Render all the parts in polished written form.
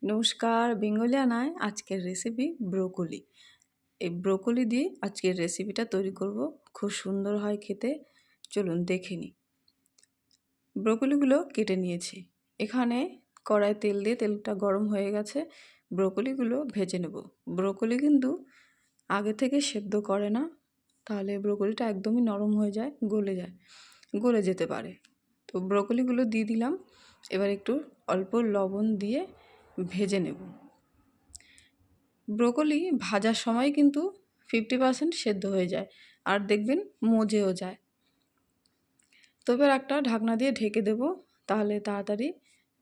নমস্কার, বেঙ্গলিয়ানায় আজকের recipe broccoli. এই ব্রোকলি দিয়ে আজকের রেসিপিটা তৈরি করব। খুব সুন্দর হয় খেতে। চলুন দেখে নিই। ব্রোকলিগুলো কেটে নিয়েছি। এখানে কড়ায় তেল দিয়ে তেলটা গরম হয়ে গেছে। ব্রোকলিগুলো ভেজে নেব। ব্রোকলি কিন্তু আগে থেকে সেদ্ধ করে না, তাহলে ব্রোকলিটা একদমই নরম হয়ে যায়, গলে যেতে পারে। তো ব্রোকলিগুলো দিয়ে দিলাম। এবার একটু অল্প লবণ দিয়ে ভেজে নেব। ব্রোকলি ভাজার সময় কিন্তু 50% সেদ্ধ হয়ে যায়, আর দেখবেন মজেও যায়। তো এবার একটা ঢাকনা দিয়ে ঢেকে দেব, তাহলে তাড়াতাড়ি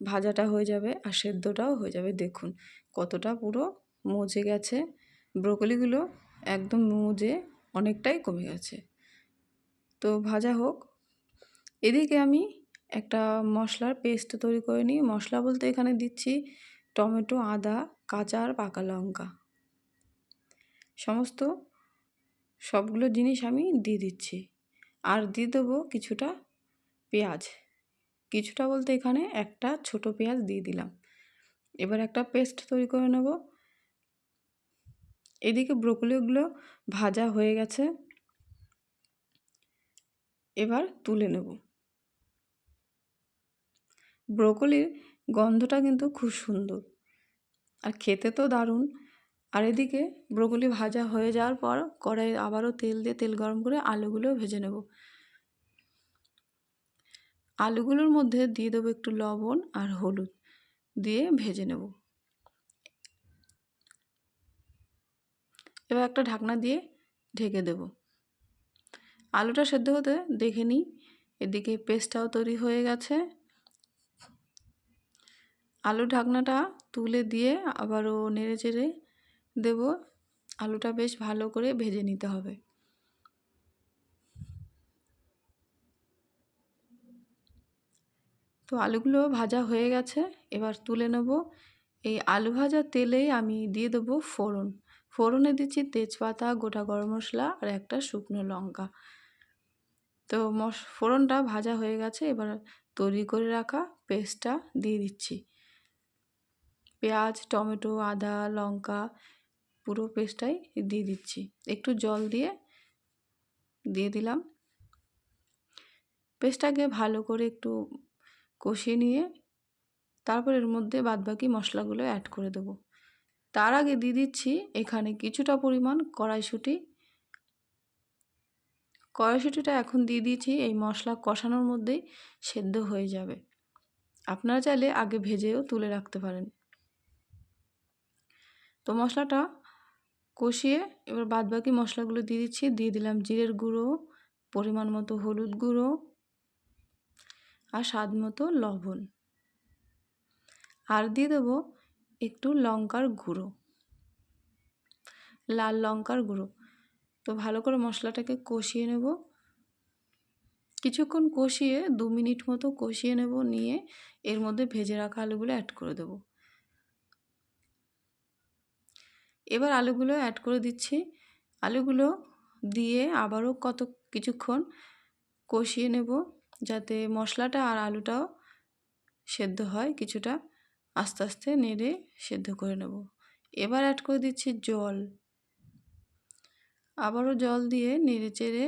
ভাজাটা হয়ে যাবে আর সেদ্ধটাও হয়ে যাবে। দেখুন কতটা পুরো মজে গেছে ব্রোকলিগুলো, একদম মজে অনেকটাই কমে গেছে। তো ভাজা হোক, এদিকে আমি একটা মশলার পেস্ট তৈরি করে নিই। মশলা বলতে এখানে দিচ্ছি টমেটো, আদা, কাঁচা আর পাকা লঙ্কা, সমস্ত সবগুলো জিনিস আমি দিয়ে দিচ্ছি। আর দিয়ে দেবো কিছুটা পেঁয়াজ, কিছুটা বলতে এখানে একটা ছোট পেঁয়াজ দিয়ে দিলাম। এবার একটা পেস্ট তৈরি করে নেব। এদিকে ব্রোকলিগুলো ভাজা হয়ে গেছে, এবার তুলে নেব। ব্রোকলির গন্ধটা কিন্তু খুব সুন্দর আর খেতে তো দারুণ। আর এদিকে ব্রোকলি ভাজা হয়ে যাওয়ার পর কড়াইয়ে আবারও তেল দিয়ে তেল গরম করে আলুগুলো ভেজে নেব। আলুগুলোর মধ্যে দিয়ে দেবো একটু লবণ আর হলুদ দিয়ে ভেজে নেব। এবার একটা ঢাকনা দিয়ে ঢেকে দেব। আলুটা সেদ্ধ হতে দেখে নিই। এদিকে পেস্টটাও তৈরি হয়ে গেছে। আলুর ঢাকনাটা তুলে দিয়ে আবারও নেড়ে চেড়ে দেব। আলুটা বেশ ভালো করে ভেজে নিতে হবে। তো আলুগুলো ভাজা হয়ে গেছে, এবার তুলে নেব। এই আলু ভাজার তেলেই আমি দিয়ে দেবো ফোড়ন। ফোড়নে দিচ্ছি তেজপাতা, গোটা গরম মশলা আর একটা শুকনো লঙ্কা। তো ফোড়নটা ভাজা হয়ে গেছে, এবার তৈরি করে রাখা পেস্টটা দিয়ে দিচ্ছি। পেঁয়াজ, টমেটো, আদা, লঙ্কা পুরো পেস্টটাই দিয়ে দিচ্ছি। একটু জল দিয়ে দিলাম। পেস্টটাকে ভালো করে একটু কষিয়ে নিয়ে তারপর এর মধ্যে বাদবাকি মশলাগুলো অ্যাড করে দেবো। তার আগে দিয়ে দিচ্ছি এখানে কিছুটা পরিমাণ কড়াইশুঁটি। কড়াইশুঁটিটা এখন দিয়ে দিয়েছি, এই মশলা কষানোর মধ্যেই সেদ্ধ হয়ে যাবে। আপনারা চাইলে আগে ভেজেও তুলে রাখতে পারেন। তো মশলাটা কষিয়ে এবার বাদবাকি মশলাগুলো দিয়ে দিচ্ছি। দিয়ে দিলাম জিরের গুঁড়ো, পরিমাণ মতো হলুদ গুঁড়ো আর স্বাদ মতো লবণ। আর দিয়ে দেবো একটু লঙ্কার গুঁড়ো, লাল লঙ্কার গুঁড়ো। তো ভালো করে মশলাটাকে কষিয়ে নেব। কিছুক্ষণ কষিয়ে 2 মিনিট মতো কষিয়ে নেব, নিয়ে এর মধ্যে ভেজে রাখা আলুগুলো অ্যাড করে দেব। এবার আলুগুলো অ্যাড করে দিচ্ছি। আলুগুলো দিয়ে আবারও কিছুক্ষণ কষিয়ে নেব, যাতে মশলাটা আর আলুটাও সেদ্ধ হয়। কিছুটা আস্তে আস্তে নেড়ে সেদ্ধ করে নেব। এবার অ্যাড করে দিচ্ছি জল। আবারও জল দিয়ে নেড়ে চেড়ে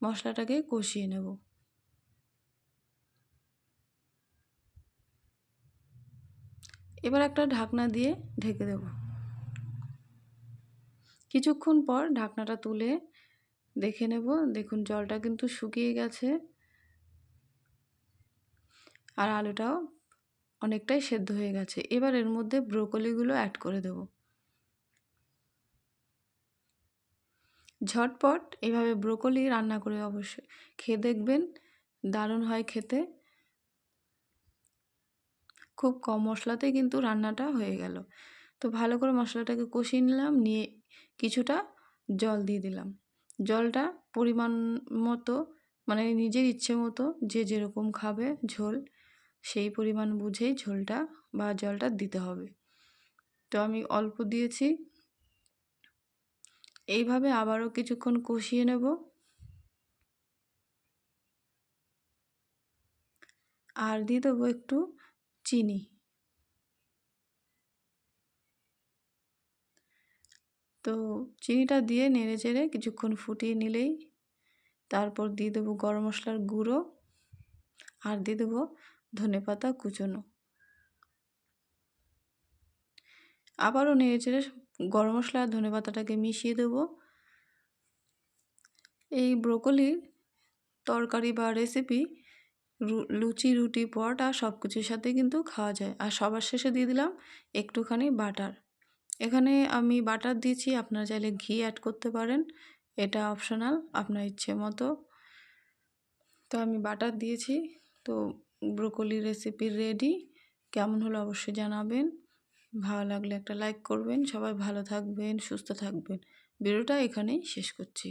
মশলাটাকে কষিয়ে নেব। এবার একটা ঢাকনা দিয়ে ঢেকে দেব। কিছুক্ষণ পর ঢাকনাটা তুলে দেখে নেব। দেখুন জলটা কিন্তু শুকিয়ে গেছে আর আলুটাও অনেকটাই সেদ্ধ হয়ে গেছে। এবার এর মধ্যে ব্রোকলিগুলো অ্যাড করে দেব। ঝটপট এভাবে ব্রোকলি রান্না করে অবশ্যই খেয়ে দেখবেন, দারুণ হয় খেতে। খুব কম মশলাতেই কিন্তু রান্নাটা হয়ে গেল। তো ভালো করে মশলাটাকে কষিয়ে নিলাম, নিয়ে কিছুটা জল দিয়ে দিলাম। জলটা পরিমাণ মতো, মানে নিজের ইচ্ছে মতো, যে যেরকম খাবে ঝোল সেই পরিমাণ বুঝেই ঝোলটা বা জলটা দিতে হবে। তো আমি অল্প দিয়েছি। এইভাবে আবারও কিছুক্ষণ কষিয়ে নেব। আর দিয়ে দেবো একটু চিনি। তো চিনিটা দিয়ে নেড়েচেড়ে কিছুক্ষণ ফুটিয়ে নিলেই তারপর দিয়ে দেবো গরম মশলার গুঁড়ো আর দিয়ে দেবো ধনেপাতা কুচোনো। আবারও নেড়েচেড়ে গরম মশলা আর ধনেপাতাটাকে মিশিয়ে দেবো। এই ব্রোকলির তরকারি বা রেসিপি লুচি, রুটি, পরোটা সব কিছুর সাথে কিন্তু খাওয়া যায়। আর সবার শেষে দিয়ে দিলাম একটুখানি বাটার। এখানে আমি বাটার দিয়েছি, আপনারা চাইলে ঘি অ্যাড করতে পারেন, এটা অপশনাল, আপনার ইচ্ছে মতো। তো আমি বাটার দিয়েছি। তো ব্রোকলি রেসিপি রেডি। কেমন হলো অবশ্যই জানাবেন। ভালো লাগলে একটা লাইক করবেন। সবাই ভালো থাকবেন, সুস্থ থাকবেন। ভিডিওটা এখানেই শেষ করছি।